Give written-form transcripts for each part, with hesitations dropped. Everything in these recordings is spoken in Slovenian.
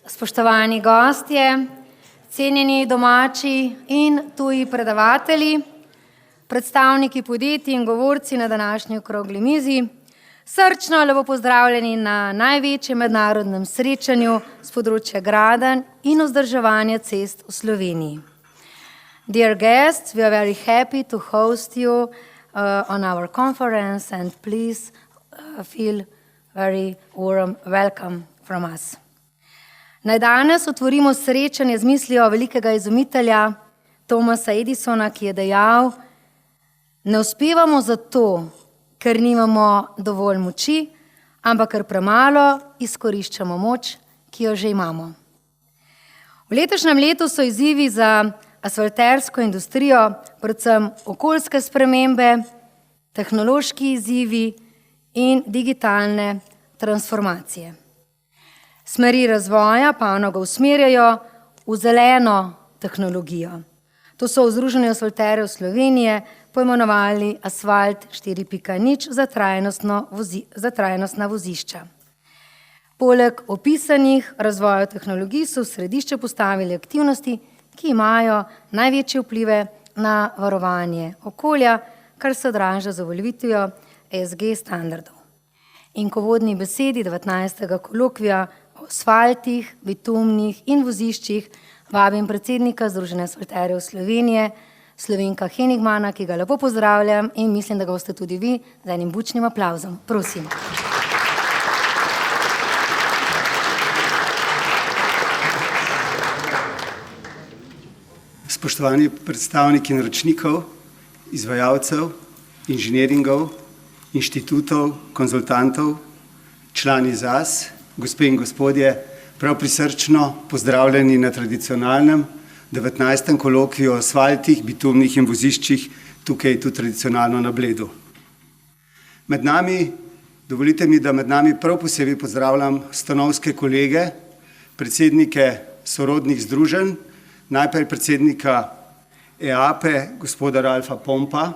Spoštovani gostje, cenjeni domači in tuji predavatelji, predstavniki podjetij in govorci na današnji okrogli mizi, srčno lepo pozdravljeni na največjem mednarodnem srečanju s področja gradenj in vzdrževanja cest v Sloveniji. Dear guests, we are very happy to host you on our conference and please feel very warm welcome from us. Naj danes otvorimo srečanje z mislijo velikega izumitelja Thomasa Edisona, ki je dejal: ne uspevamo zato, ker nimamo dovolj moči, ampak ker premalo izkoriščamo moč, ki jo že imamo. V letošnjem letu so izzivi za asfaltersko industrijo predvsem okoljske spremembe, tehnološki izzivi in digitalne transformacije. Smeri razvoja panoge usmerjajo v zeleno tehnologijo. To so v Združenju asfalterjev Slovenije poimenovali Asfalt 4.0 za trajnostna vozišča. Poleg opisanih razvojev tehnologij so v središče postavili aktivnosti, ki imajo največje vplive na varovanje okolja, kar se odraža z uveljavitvijo ESG standardov. In k uvodni besedi 19. kolokvija o asfaltih, bitumnih in voziščih vabim predsednika Združenja asfalterjev Slovenije, Slovenka Henigmana, ki ga lepo pozdravljam in mislim, da ga boste tudi vi z enim bučnim aplavzom. Prosim. Spoštovani predstavniki naročnikov, izvajalcev, inženjeringov, inštitutov, konzultantov, člani ZAS, gospe in gospodje, prav prisrčno pozdravljeni na tradicionalnem 19. kolokviju o asfaltih, bitumnih in voziščih, tukaj tudi tradicionalno na Bledu. Med nami, dovolite mi, da med nami prav posebej pozdravljam stanovske kolege, predsednike sorodnih združenj, najprej predsednika EAPE, gospoda Ralfa Pompa,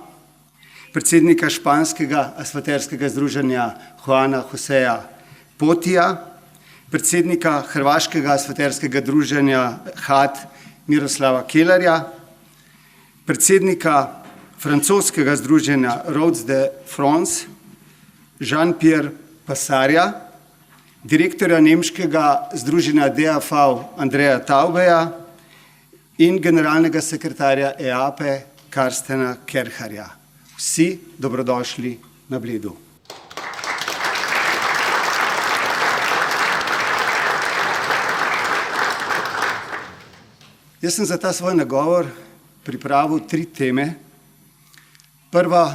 predsednika španskega asfalterskega združenja Juana Joseja Potija, predsednika hrvaškega asfalterskega združenja HAT Miroslava Kelerja, predsednika francoskega združenja Roads de France Jean-Pierre Passarja, direktorja nemškega združenja DAV Andreja Taubeja in generalnega sekretarja EAPE Karstena Kerharja. Vsi dobrodošli na Bledu. Jaz sem za ta svoj nagovor pripravil 3 teme. Prva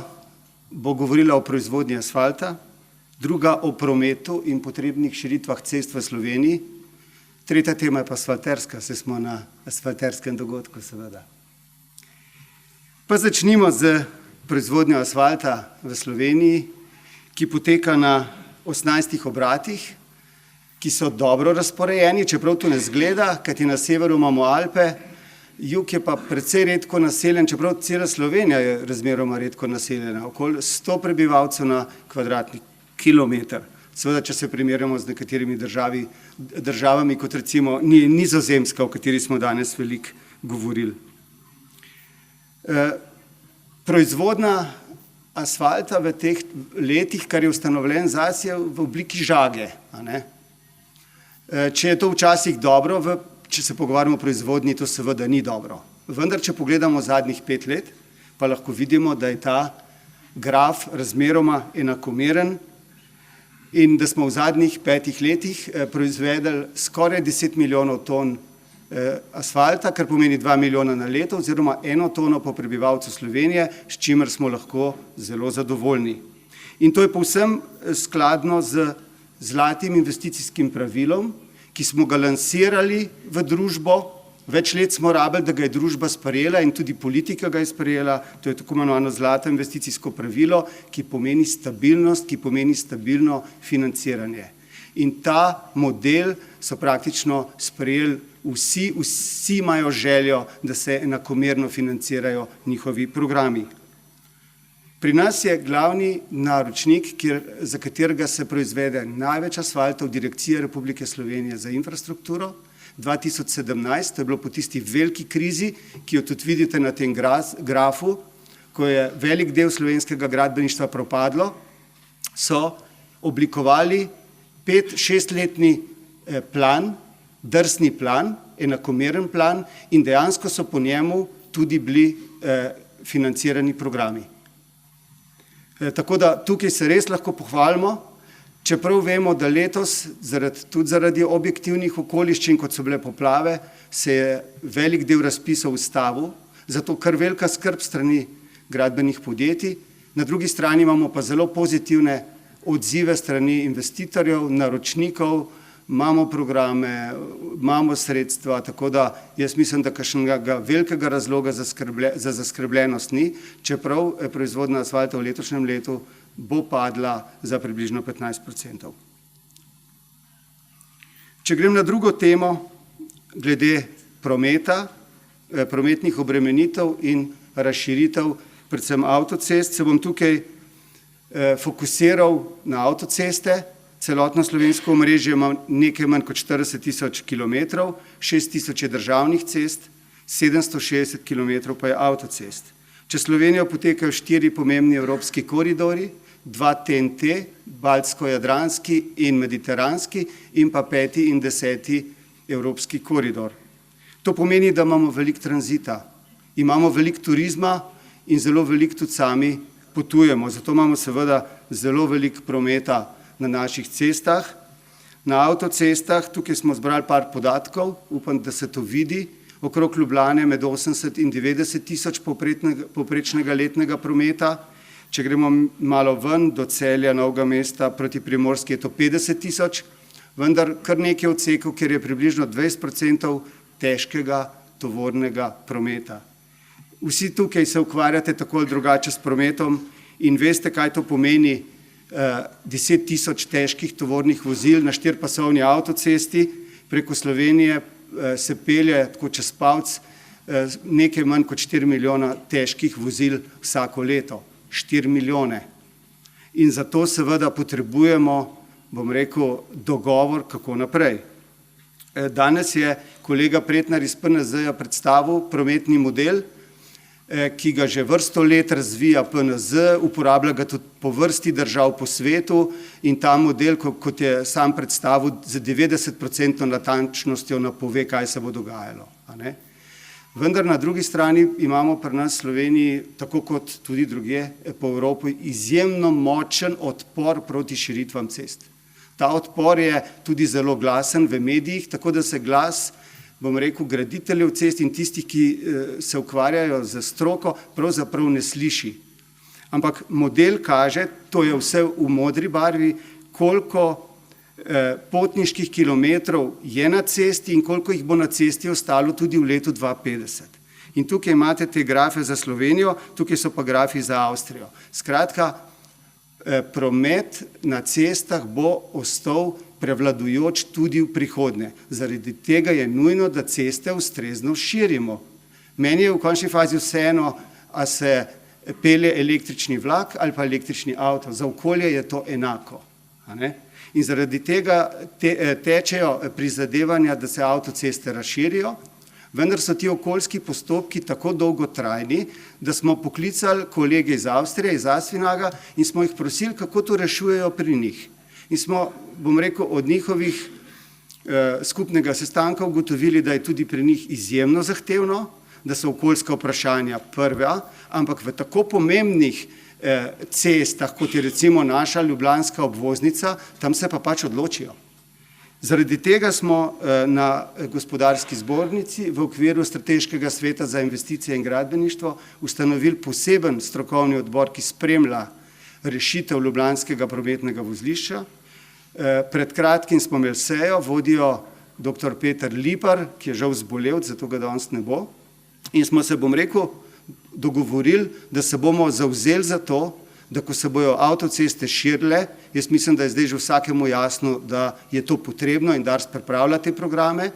bo govorila o proizvodnji asfalta, druga o prometu in potrebnih širitvah cest v Sloveniji, tretja tema je pa asfalterska, saj smo na asfalterskem dogodku seveda. Pa začnimo z proizvodnjo asfalta v Sloveniji, ki poteka na 18 obratih, ki so dobro razporejeni, čeprav to ne zgleda, kajti na severu imamo Alpe, jug je pa precej redko naseljen, čeprav cela Slovenija je razmeroma redko naseljena, okoli 100 prebivalcev na kvadratni kilometer. Seveda, če se primerjamo z nekaterimi državami, kot recimo Nizozemska, o kateri smo danes veliko govorili. Proizvodnja asfalta v teh letih, kar je ustanovljen ZAS, je v obliki žage. Če je to včasih dobro, če se pogovarjamo o proizvodnji, to seveda ni dobro. Vendar, če pogledamo zadnjih 5 let, pa lahko vidimo, da je ta graf razmeroma enakomeren in da smo v zadnjih 5 letih proizvedli skoraj 10 milijonov ton asfalta, kar pomeni 2 milijona na leto oziroma 1 tono po prebivalcu Slovenije, s čimer smo lahko zelo zadovoljni. In to je povsem skladno z zlatim investicijskim pravilom, ki smo ga lansirali v družbo. Več let smo rabili, da ga je družba sprejela in tudi politika ga je sprejela. To je tako imenovano zlato investicijsko pravilo, ki pomeni stabilnost, ki pomeni stabilno financiranje. In ta model so praktično sprejeli vsi imajo željo, da se enakomerno financirajo njihovi programi. Pri nas je glavni naročnik, za katerega se proizvede največ asfaltov, Direkcija Republike Slovenije za infrastrukturo. 2017, to je bilo po tisti veliki krizi, ki jo tudi vidite na tem grafu, ko je velik del slovenskega gradbeništva propadlo, so oblikovali 5-6-letni plan, drsni plan, enakomeren plan in dejansko so po njemu tudi bili financirani programi. Tako da tukaj se res lahko pohvalimo, čeprav vemo, da letos, tudi zaradi objektivnih okoliščin, kot so bile poplave, se je velik del razpisov ustavil, zato kar velika skrb strani gradbenih podjetij. Na drugi strani imamo pa zelo pozitivne odzive strani investitorjev, naročnikov, imamo programe, imamo sredstva, tako da jaz mislim, da kakšnega velikega razloga za zaskrbljenost ni, čeprav proizvodnja asfalta v letošnjem letu bo padla za približno 15%. Če grem na drugo temo, glede prometa, prometnih obremenitev in razširitev, predvsem avtocest, se bom tukaj fokusiral na avtoceste. Celotno slovensko omrežje ima nekaj manj kot 40.000 kilometrov, 6.000 je državnih cest, 760 kilometrov pa je avtocest. Čez Slovenijo potekajo 4 pomembni evropski koridorji, 2 TNT, Baltsko-Jadranski in Mediteranski in pa 5. in 10. evropski koridor. To pomeni, da imamo veliko tranzita, imamo veliko turizma in zelo veliko tudi sami potujemo, zato imamo seveda zelo veliko prometa na naših cestah. Na avtocestah, tukaj smo zbrali par podatkov, upam, da se to vidi, okrog Ljubljane med 80 in 90 tisoč povprečnega letnega prometa, če gremo malo ven do Celja, Novega mesta, proti Primorski je to 50 tisoč, vendar kar nekaj odsekov, kjer je približno 20% težkega tovornega prometa. Vsi tukaj se ukvarjate tako ali drugače s prometom in veste, kaj to pomeni 10 tisoč težkih tovornih vozil na 4-pasovni avtocesti. Preko Slovenije se pelje tako čez palc nekaj manj kot 4 milijona težkih vozil vsako leto. 4 milijone. In zato seveda potrebujemo, bom rekel, dogovor, kako naprej. Danes je kolega Pretnar iz PNZ-ja predstavil prometni model, ki ga že vrsto let razvija PNZ, uporablja ga tudi po vrsti držav po svetu in ta model, kot je sam predstavil, z 90% natančnostjo napove, kaj se bo dogajalo. Vendar na drugi strani imamo pri nas v Sloveniji, tako kot tudi drugje po Evropi, izjemno močen odpor proti širitvam cest. Ta odpor je tudi zelo glasen v medijih, tako da se glas, bom rekel, graditeljev cest in tistih, ki se ukvarjajo z stroko, pravzaprav ne sliši. Ampak model kaže, to je vse v modri barvi, koliko potniških kilometrov je na cesti in koliko jih bo na cesti ostalo tudi v letu 2050. In tukaj imate te grafe za Slovenijo, tukaj so pa grafi za Avstrijo. Skratka, promet na cestah bo ostal prevladujoč tudi v prihodnje. Zaradi tega je nujno, da ceste ustrezno širimo. Meni je v končni fazi vseeno, a se pelje električni vlak ali pa električni avto. Za okolje je to enako. In zaradi tega tečejo prizadevanja, da se avtoceste razširijo, vendar so ti okoljski postopki tako dolgotrajni, da smo poklicali kolege iz Avstrije, iz Asfinaga in smo jih prosili, kako to rešujejo pri njih. In smo, bom rekel, od njihovih skupnega sestanka ugotovili, da je tudi pri njih izjemno zahtevno, da so okoljska vprašanja prva, ampak v tako pomembnih cestah, kot je recimo naša ljubljanska obvoznica, tam se pa pač odločijo. Zaradi tega smo na gospodarski zbornici v okviru Strateškega sveta za investicije in gradbeništvo ustanovili poseben strokovni odbor, ki spremlja rešitev ljubljanskega prometnega vozlišča. Pred kratkim smo imeli sejo, vodijo dr. Peter Lipar, ki je žal zbolel, zato ga danes ne bo. In smo se, bom rekel, dogovorili, da se bomo zavzeli za to, da ko se bojo avtoceste širile, jaz mislim, da je zdaj že vsakemu jasno, da je to potrebno in DARS pripravlja te programe,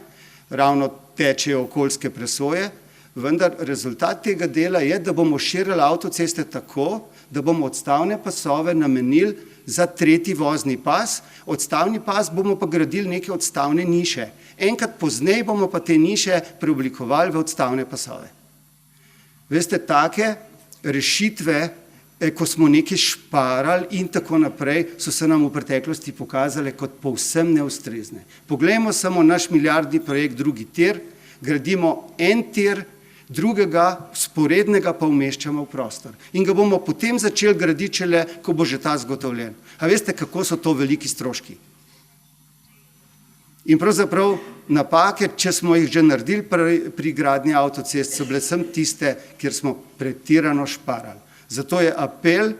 ravno tečejo okoljske presoje, vendar rezultat tega dela je, da bomo širili avtoceste tako, da bomo odstavne pasove namenili za tretji vozni pas, odstavni pas bomo pa gradili neke odstavne niše. Enkrat pozneje bomo pa te niše preoblikovali v odstavne pasove. Veste, take rešitve, ko smo nekaj šparali in tako naprej, so se nam v preteklosti pokazale kot povsem neustrezne. Poglejmo samo naš milijardni projekt drugi tir, gradimo en tir, drugega, sporednega pa umeščamo v prostor. In ga bomo potem začeli graditi šele, ko bo že ta zagotovljen. A veste, kako so to veliki stroški? In pravzaprav napake, če smo jih že naredili pri gradnji avtocest, so bile sem tiste, kjer smo pretirano šparali. Zato je apel,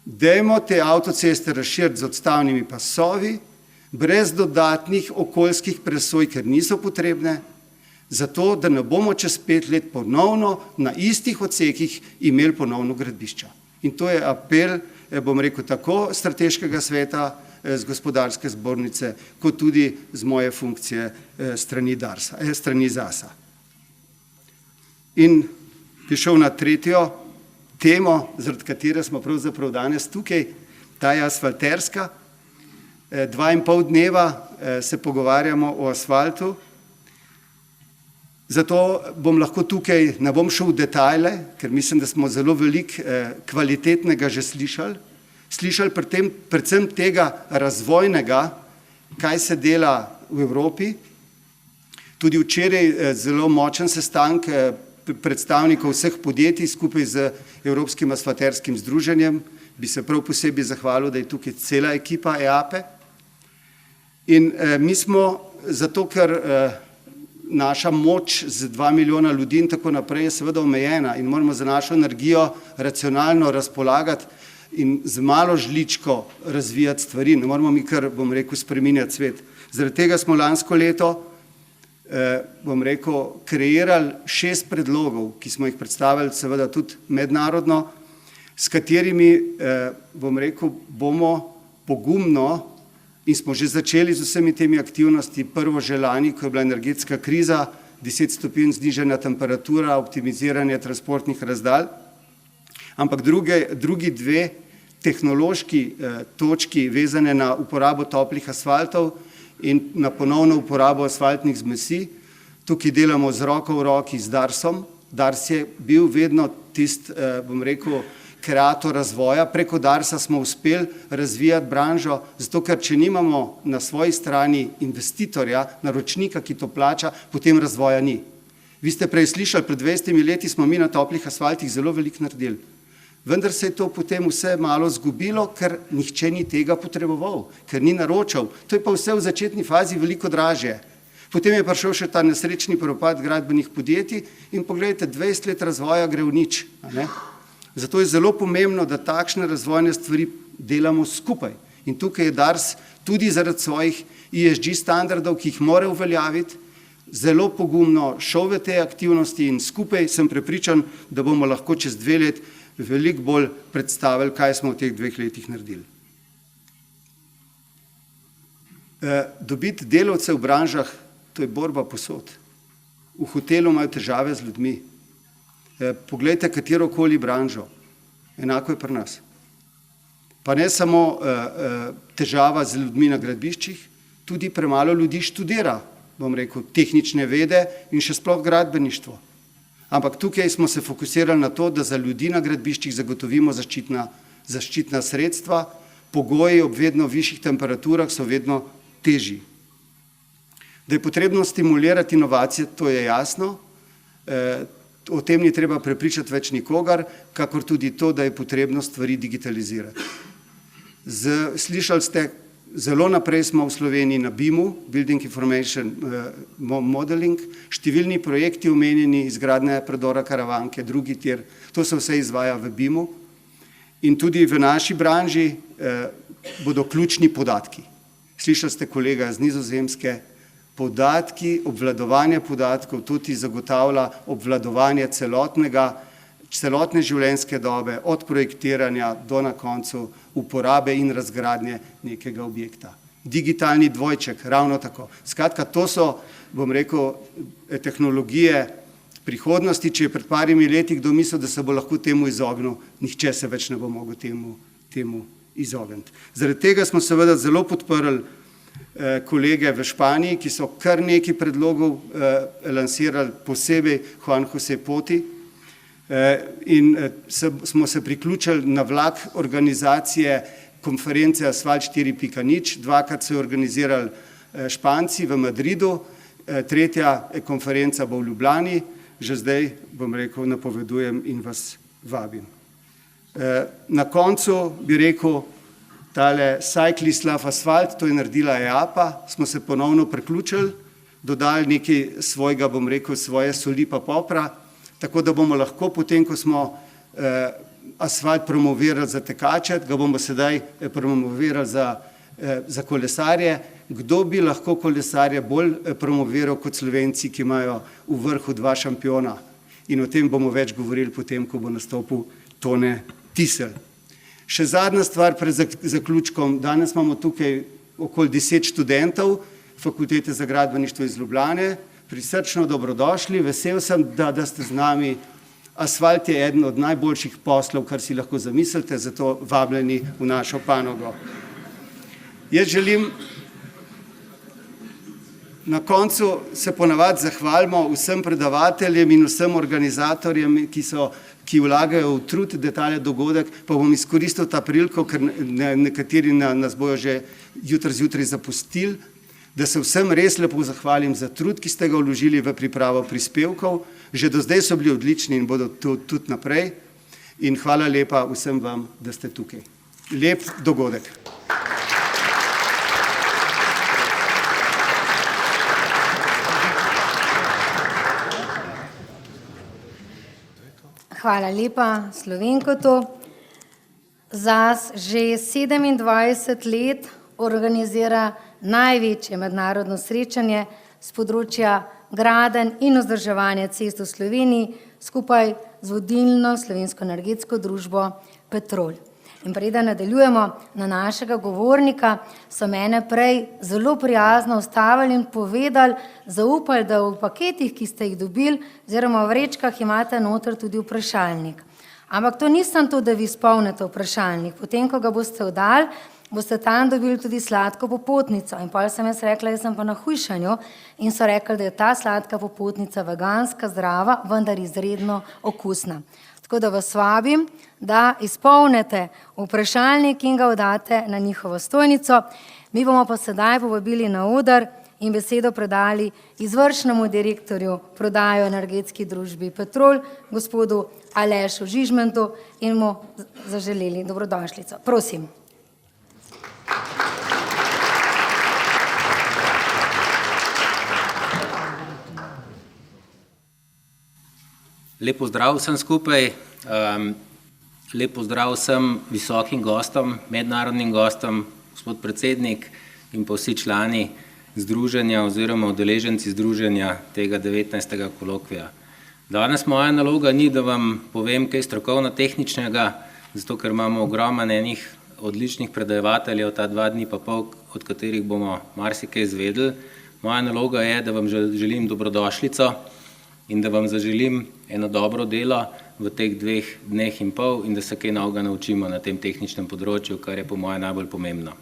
dajmo te avtoceste razširiti z odstavnimi pasovi, brez dodatnih okoljskih presoj, ker niso potrebne, zato da ne bomo čez 5 let ponovno na istih odsekih imeli ponovno gradbišča. In to je apel, bom rekel, tako strateškega sveta, z gospodarske zbornice, kot tudi z moje funkcije strani ZAS-a. In prišel na tretjo temo, zaradi katere smo pravzaprav danes tukaj, ta je asfalterska. 2,5 dneva se pogovarjamo o asfaltu, zato bom lahko tukaj, ne bom šel v detajle, ker mislim, da smo zelo veliko kvalitetnega že slišali, predvsem tega razvojnega, kaj se dela v Evropi. Tudi včeraj zelo močen sestanek predstavnikov vseh podjetij skupaj z Evropskim asfalterskim združenjem. Bi se prav posebej zahvalil, da je tukaj cela ekipa EAPE. In mi smo, zato ker naša moč z 2 milijona ljudi in tako naprej je seveda omejena in moramo za našo energijo racionalno razpolagati in z malo žličko razvijati stvari. Ne moramo mi kar, bom rekel, spreminjati svet. Zaradi tega smo lansko leto, bom rekel, kreirali 6 predlogov, ki smo jih predstavili seveda tudi mednarodno, s katerimi, bom rekel, bomo pogumno in smo že začeli z vsemi temi aktivnosti, prvo že lani, ko je bila energetska kriza, 10 stopinj znižanja temperatura, optimiziranje transportnih razdalj, ampak drugi dve tehnološki točki vezane na uporabo toplih asfaltov in na ponovno uporabo asfaltnih zmesi. Tukaj delamo z roko v roki z Darsom. Dars je bil vedno tisti, bom rekel, kreator razvoja. Preko Darsa smo uspeli razvijati branžo, zato ker če nimamo na svoji strani investitorja, naročnika, ki to plača, potem razvoja ni. Vi ste prej slišali, pred 20 leti smo mi na toplih asfaltih zelo veliko naredili. Vendar se je to potem vse malo zgubilo, ker nihče ni tega potreboval, ker ni naročal. To je pa vse v začetni fazi veliko dražje. Potem je prišel še ta nesrečni propad gradbenih podjetij in pogledajte, 20 let razvoja gre v nič. Zato je zelo pomembno, da takšne razvojne stvari delamo skupaj. In tukaj je Dars tudi zaradi svojih ESG standardov, ki jih mora uveljaviti, zelo pogumno šel v te aktivnosti in skupaj sem prepričan, da bomo lahko čez 2 let veliko bolj predstavili, kaj smo v teh 2 letih naredili. Dobiti delavce v branžah, to je borba posod. V hotelu imajo težave z ljudmi. Poglejte katerokoli branžo, enako je pri nas. Pa ne samo težava z ljudmi na gradbiščih, tudi premalo ljudi študira, bom rekel, tehnične vede in še sploh gradbeništvo. Ampak tukaj smo se fokusirali na to, da za ljudi na gradbiščih zagotovimo zaščitna sredstva, pogoji ob vedno višjih temperaturah so vedno težji. Da je potrebno stimulirati inovacije, to je jasno, o tem ni treba prepričati več nikogar, kakor tudi to, da je potrebno stvari digitalizirati. Slišali ste, zelo naprej smo v Sloveniji na BIM-u, Building Information Modeling, številni projekti omenjeni, izgradnja predora Karavanke, drugi tir, to se vse izvaja v BIM-u in tudi v naši branži bodo ključni podatki. Slišali ste kolega z Nizozemske, podatki, obvladovanje podatkov, to ti zagotavlja obvladovanje celotne življenjske dobe, od projektiranja do na koncu uporabe in razgradnje nekega objekta. Digitalni dvojček, ravno tako. Skratka, to so, bom rekel, tehnologije V prihodnosti, če je pred parimi leti kdo mislil, da se bo lahko temu izognil, nihče se več ne bo mogel temu izogniti. Zaradi tega smo seveda zelo podprli kolege v Španiji, ki so kar nekaj predlogov lansirali, posebej Juan José Poti, in smo se priključili na vlak organizacije konference Asfalt 4.0, dvakrat so jo organizirali Španci v Madridu, tretja konferenca bo v Ljubljani, že zdaj, bom rekel, napovedujem in vas vabim. Na koncu bi rekel, tale Cyclists Love Asphalt, to je naredila EAPA, smo se ponovno priključili, dodali nekaj svojega, bom rekel, svoje soli pa popra, tako da bomo lahko potem, ko smo asfalt promovirali za tekače, ga bomo sedaj promovirali za kolesarje. Kdo bi lahko kolesarje bolj promoviral kot Slovenci, ki imajo v vrhu 2 šampiona? In o tem bomo več govorili potem, ko bo nastopil Tone Tisel. Še zadnja stvar pred zaključkom. Danes imamo tukaj okoli 10 študentov Fakultete za gradbeništvo iz Ljubljane. Prisrčno dobrodošli, vesel sem, da ste z nami. Asfalt je eden od najboljših poslov, kar si lahko zamislite, zato vabljeni v našo panogo. Jaz želim na koncu se ponavadi zahvalimo vsem predavateljem in vsem organizatorjem, ki vlagajo v trud, da tale dogodek, pa bom izkoristil ta priliko, ker nekateri nas bojo že jutri zjutraj zapustili, da se vsem res lepo zahvalim za trud, ki ste ga vložili v pripravo prispevkov. Že do zdaj so bili odlični in bodo tudi naprej. In hvala lepa vsem vam, da ste tukaj. Lep dogodek. Hvala lepa Slovenkotu. ZAS že 27 let organizira največje mednarodno srečanje z področja gradenj in vzdrževanja cest v Sloveniji skupaj z vodilno slovensko energetsko družbo Petrol. In preden nadaljujemo na našega govornika, so mene prej zelo prijazno ustavili in povedali, zaupali, da v paketih, ki ste jih dobili, oziroma v vrečkah imate noter tudi vprašalnik. Ampak to nisem to, da vi spomnite vprašalnik. Potem, ko ga boste oddali, boste tam dobili tudi sladko popotnico. In potem sem jaz rekla, jaz sem pa na hujšanju, in so rekli, da je ta sladka popotnica veganska, zdrava, vendar izredno okusna. Tako da vas vabim, da izpolnite vprašalnik in ga oddate na njihovo stojnico. Mi bomo pa sedaj povabili na oder in besedo predali izvršnemu direktorju prodaje energetski družbi Petrol, gospodu Alešu Žižmentu, in mu zaželeli dobrodošlico. Prosim. Lep pozdrav vsem skupaj, lep pozdrav vsem visokim gostom, mednarodnim gostom, gospod predsednik in pa vsi člani združenja oziroma udeleženci združenja tega 19. kolokvija. Danes moja naloga ni, da vam povem kaj strokovno-tehničnega, zato ker imamo ogromen enih odličnih predavateljev ta 2 dni pa pol, od katerih bomo marsikaj izvedeli. Moja naloga je, da vam želim dobrodošlico in da vam zaželim eno dobro delo v teh 2 dneh in pol in da se kaj novega naučimo na tem tehničnem področju, kar je po moje najbolj pomembno.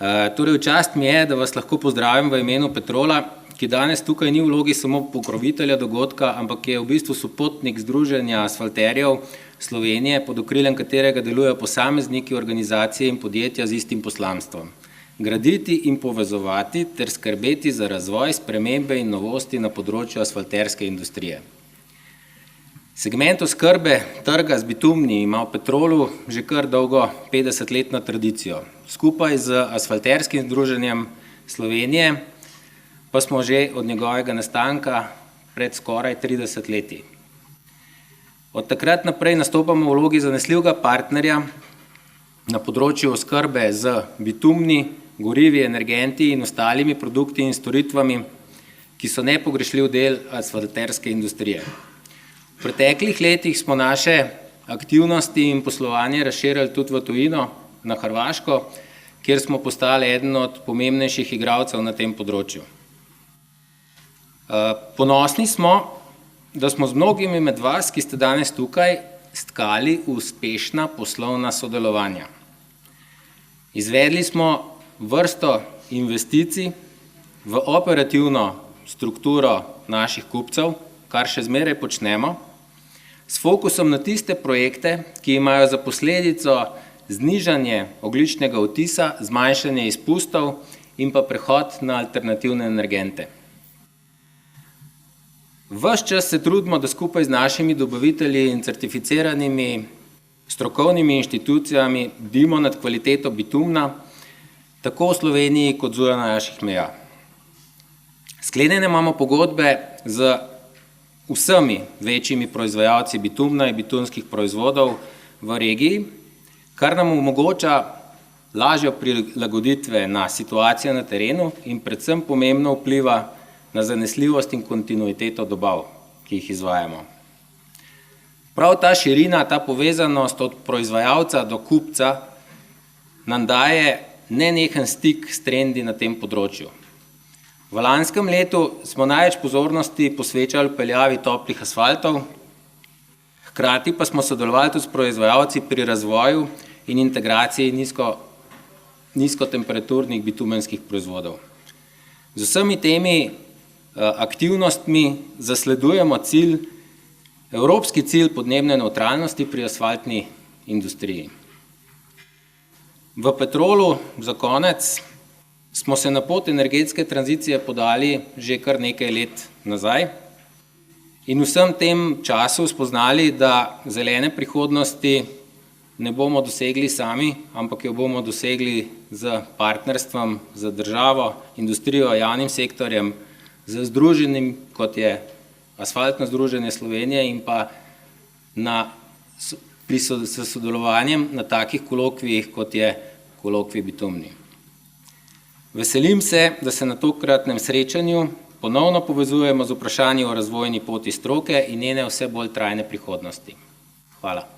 Torej, v čast mi je, da vas lahko pozdravim v imenu Petrola, ki danes tukaj ni v vlogi samo pokrovitelja dogodka, ampak je v bistvu sopotnik Združenja asfalterjev Slovenije, pod okriljem katerega delujejo posamezniki, organizacije in podjetja z istim poslanstvom. Graditi in povezovati ter skrbeti za razvoj, spremembe in novosti na področju asfalterske industrije. Segment oskrbe trga z bitumni ima v Petrolu že kar dolgo 50-letno tradicijo. Skupaj z asfalterskim združenjem Slovenije pa smo že od njegovega nastanka pred skoraj 30 leti. Od takrat naprej nastopamo v vlogi zanesljivega partnerja na področju oskrbe z bitumni, gorivi, energenti in ostalimi produkti in storitvami, ki so nepogrešljiv del asfalterske industrije. V preteklih letih smo naše aktivnosti in poslovanje razširili tudi v tujino, na Hrvaško, kjer smo postali eden od pomembnejših igralcev na tem področju. Ponosni smo, da smo z mnogimi med vas, ki ste danes tukaj, stkali uspešna poslovna sodelovanja. Izvedli smo vrsto investicij v operativno strukturo naših kupcev, kar še zmeraj počnemo, s fokusom na tiste projekte, ki imajo za posledico znižanje ogljičnega odtisa, zmanjšanje izpustov in pa prehod na alternativne energente. Ves čas se trudimo, da skupaj z našimi dobavitelji in certificiranimi strokovnimi inštitucijami bdimo nad kvaliteto bitumna, tako v Sloveniji kot zunaj naših meja. Sklenjene imamo pogodbe z vsemi večjimi proizvajalci bitumna in bitumskih proizvodov v regiji, kar nam omogoča lažjo prilagoditve na situacijo na terenu in predvsem pomembno vpliva na zanesljivost in kontinuiteto dobav, ki jih izvajamo. Prav ta širina, ta povezanost od proizvajalca do kupca nam daje nenehen stik s trendi na tem področju. V lanskem letu smo največ pozornosti posvečali peljavi toplih asfaltov, hkrati pa smo sodelovali tudi s proizvajalci pri razvoju in integraciji nizkotemperaturnih bitumenskih proizvodov. Z vsemi temi aktivnostmi zasledujemo evropski cilj podnebne nevtralnosti pri asfaltni industriji. V Petrolu za konec smo se na pot energetske tranzicije podali že kar nekaj let nazaj in vsem tem času spoznali, da zelene prihodnosti ne bomo dosegli sami, ampak jo bomo dosegli z partnerstvom, z državo, industrijo, javnim sektorjem, z združenjem, kot je Asfaltno združenje Slovenije in pa s sodelovanjem na takih kolokvijih, kot je kolokvij bitumni. Veselim se, da se na tokratnem srečanju ponovno povezujemo z vprašanji o razvojni poti stroke in njene vse bolj trajne prihodnosti. Hvala.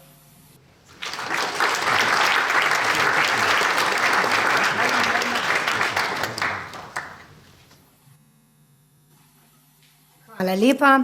Hvala lepa.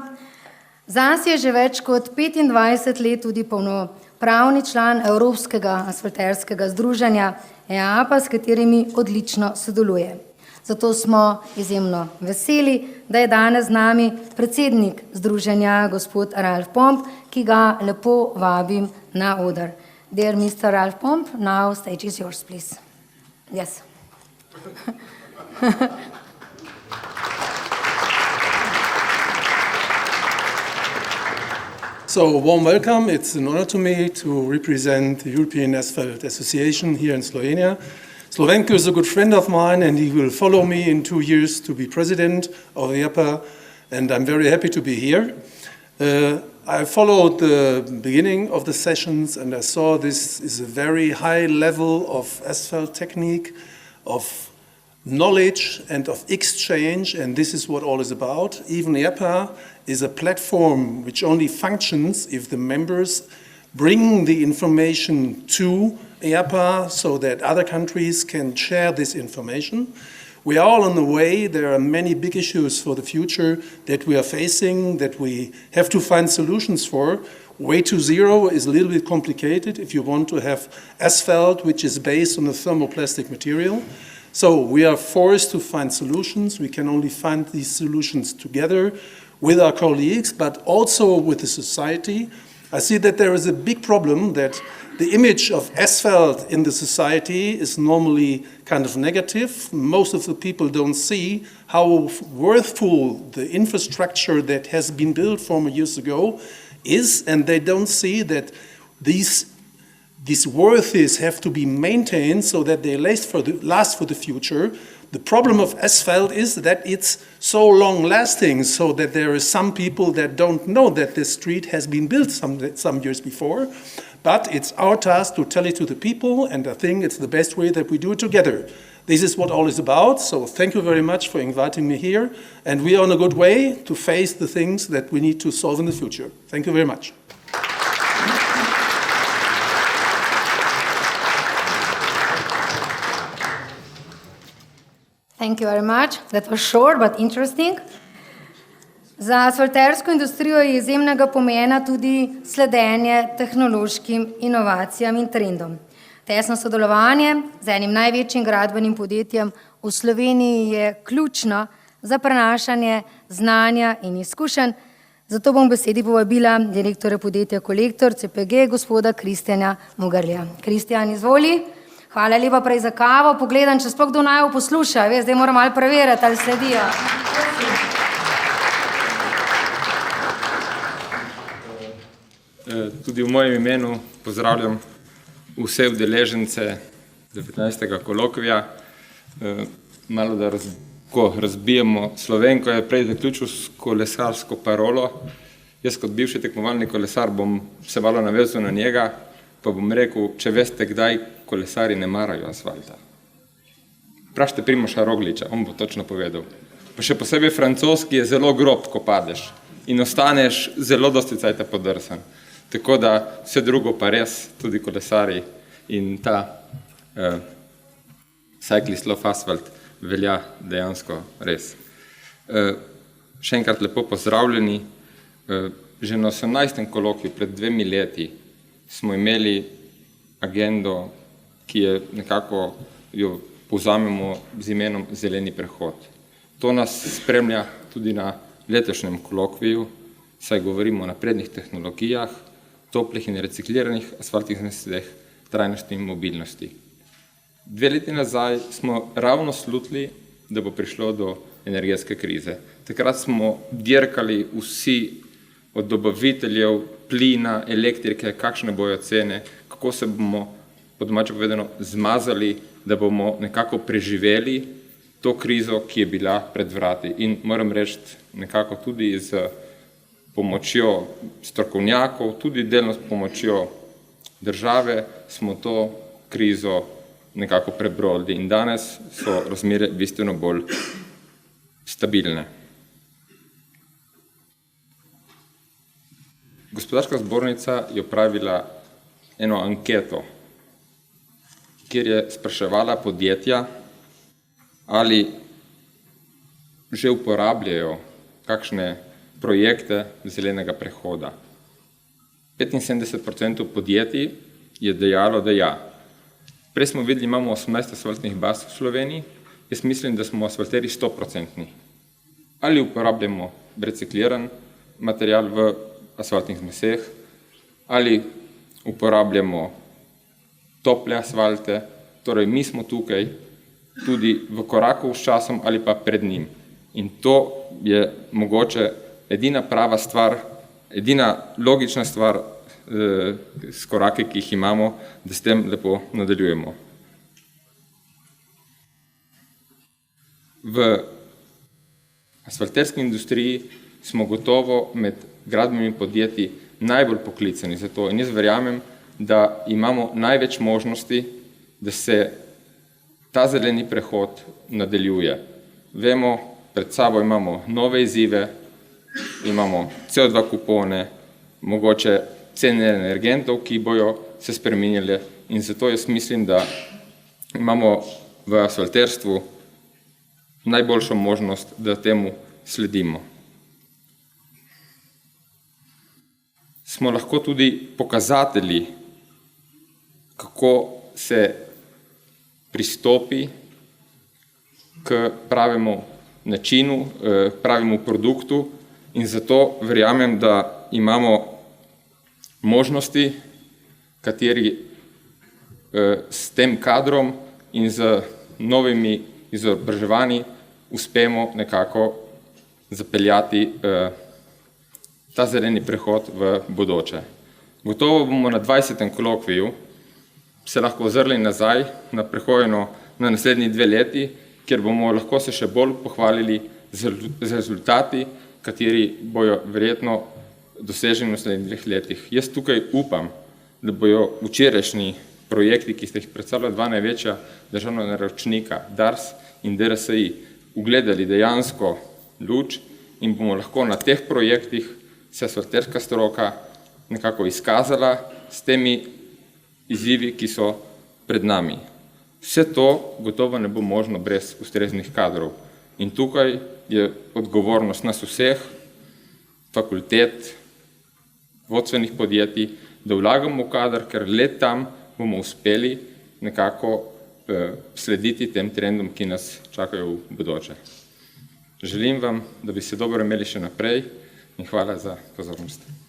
Zas je že več kot 25 let tudi polnopravni član Evropskega asfalterskega združenja EAPA, s katerimi odlično sodeluje. Zato smo izjemno veseli, da je danes z nami predsednik združenja, gospod Ralf Pomp, ki ga lepo vabim na oder. Dear Mr. Ralf Pomp, now stage is yours, please. Yes. So, a warm welcome. It's an honor to me to represent the European Asphalt Association here in Slovenia. Slovenko is a good friend of mine, and he will follow me in 2 years to be president of the EAPA, and I'm very happy to be here. I followed the beginning of the sessions, and I saw this is a very high level of asphalt technique, of knowledge and of exchange, and this is what all is about. Even EAPA is a platform which only functions if the members bring the information to EAPA so that other countries can share this information. We are all on the way. There are many big issues for the future that we are facing, that we have to find solutions for. Way to zero is a little bit complicated if you want to have asphalt which is based on a thermoplastic material. So we are forced to find solutions. We can only find these solutions together with our colleagues, but also with the society. I see that there is a big problem that the image of asphalt in the society is normally kind of negative. Most of the people don't see how worthful the infrastructure that has been built from years ago is, and they don't see that these worths have to be maintained so that they last for the future. The problem of asphalt is that it's so long-lasting, so that there are some people that don't know that this street has been built some years before. But it's our task to tell it to the people, and I think it's the best way that we do it together. This is what all is about, so thank you very much for inviting me here, and we are on a good way to face the things that we need to solve in the future. Thank you very much. Thank you very much. That was short but interesting. Za asfaltersko industrijo je izjemnega pomena tudi sledenje tehnološkim inovacijam in trendom. Tesno sodelovanje z enim največjim gradbenim podjetjem v Sloveniji je ključno za prenašanje znanja in izkušenj. Zato bom besedi povabila direktorja podjetja Kolektor CPG, gospoda Kristjana Mugarlja. Kristjan, izvoli. Hvala lepa prej za kavo. Pogledam, če sploh kdo naj posluša. Zdaj moram malo preveriti, ali sledijo. Tudi v mojem imenu pozdravljam vse udeležence 19. kolokvija. Malo da razbijemo Slovenko, je prej zaključil s kolesarsko parolo. Jaz kot bivši tekmovalni kolesar bom se malo navezal na njega, pa bom rekel, če veste kdaj kolesari ne marajo asfalta. Vprašajte Primoža Rogliča, on bo točno povedal. Pa še posebej francoski je zelo grob, ko padeš in ostaneš zelo dosti cajta podrsan. Tako da vse drugo pa res, tudi kolesari in ta Cyclist Love Asphalt velja dejansko res. Še enkrat lepo pozdravljeni. Že na 18. kolokviju pred 2 leti smo imeli agendo, ki je nekako jo povzamemo z imenom Zeleni prehod. To nas spremlja tudi na letošnjem kolokviju, saj govorimo o naprednih tehnologijah, toplih in recikliranih asfaltnih naseljih, trajnosti in mobilnosti. 2 leti nazaj smo ravno slutili, da bo prišlo do energetske krize. Takrat smo dirkali vsi od dobaviteljev plina, elektrike, kakšne bojo cene, kako se bomo, po domače povedano, zmazali, da bomo nekako preživeli to krizo, ki je bila pred vrati. In moram reči, nekako tudi z pomočjo strokovnjakov, tudi delno s pomočjo države, smo to krizo nekako prebrodili in danes so razmere bistveno bolj stabilne. Gospodarska zbornica je opravila eno anketo, kjer je spraševala podjetja, ali že uporabljajo kakšne projekte zelenega prehoda. 75% podjetij je dejalo, da ja. Prej smo videli, imamo 18 asfaltnih baz v Sloveniji, jaz mislim, da smo asfalteri 100%. Ali uporabljamo recikliran material v asfaltnih zmeseh, ali uporabljamo tople asfalte, torej mi smo tukaj tudi v koraku s časom ali pa pred njim. In to je mogoče edina prava stvar, edina logična stvar s korake, ki jih imamo, da s tem lepo nadaljujemo. V asfalterski industriji smo gotovo med gradbenimi podjetji najbolj poklicani za to in jaz verjamem, da imamo največ možnosti, da se ta zeleni prehod nadaljuje. Vemo, pred sabo imamo nove izzive, imamo CO2 kupone, mogoče cene energentov, ki bojo se spreminjale in zato jaz mislim, da imamo v asfalterstvu najboljšo možnost, da temu sledimo. Smo lahko tudi pokazatelji, kako se pristopi k pravemu načinu, pravemu produktu in zato verjamem, da imamo možnosti, kateri s tem kadrom in z novimi izobraževanji uspemo nekako zapeljati ta zeleni prehod v bodoče. Gotovo bomo na 20. kolokviju se lahko ozrli nazaj na prehojeno na naslednji 2 leti, kjer bomo lahko se še bolj pohvalili z rezultati, kateri bojo verjetno doseženi v naslednjih 2 letih. Jaz tukaj upam, da bojo včerajšnji projekti, ki ste jih predstavljali 2 največja državna naročnika, DARS in DRSI, ugledali dejansko luč in bomo lahko na teh projektih se asfalterska stroka nekako izkazala s temi izzivi, ki so pred nami. Vse to gotovo ne bo možno brez ustreznih kadrov. In tukaj je odgovornost nas vseh, fakultet, vodstvenih podjetij, da vlagamo v kader, ker le tam bomo uspeli nekako slediti tem trendom, ki nas čakajo v bodoče. Želim vam, da bi se dobro imeli še naprej in hvala za pozornost.